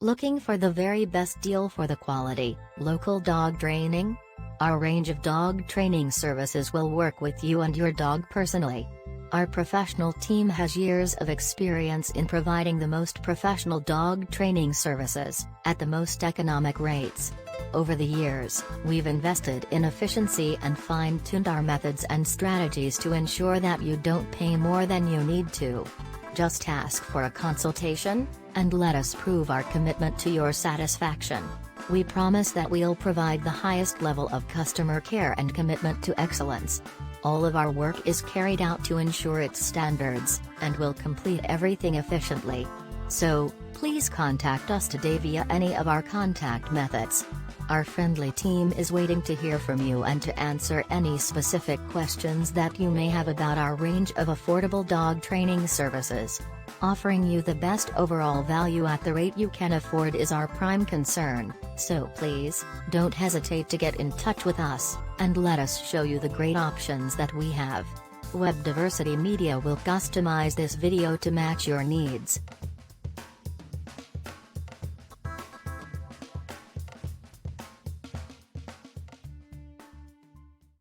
Looking for the very best deal for the quality, local dog training? Our range of dog training services will work with you and your dog personally. Our professional team has years of experience in providing the most professional dog training services, at the most economic rates. Over the years, we've invested in efficiency and fine-tuned our methods and strategies to ensure that you don't pay more than you need to. Just ask for a consultation, and let us prove our commitment to your satisfaction. We promise that we'll provide the highest level of customer care and commitment to excellence. All of our work is carried out to ensure its standards, and we'll complete everything efficiently. So, please contact us today via any of our contact methods. Our friendly team is waiting to hear from you and to answer any specific questions that you may have about our range of affordable dog training services. Offering you the best overall value at the rate you can afford is our prime concern, so please, don't hesitate to get in touch with us, and let us show you the great options that we have. Web Diversity Media will customize this video to match your needs.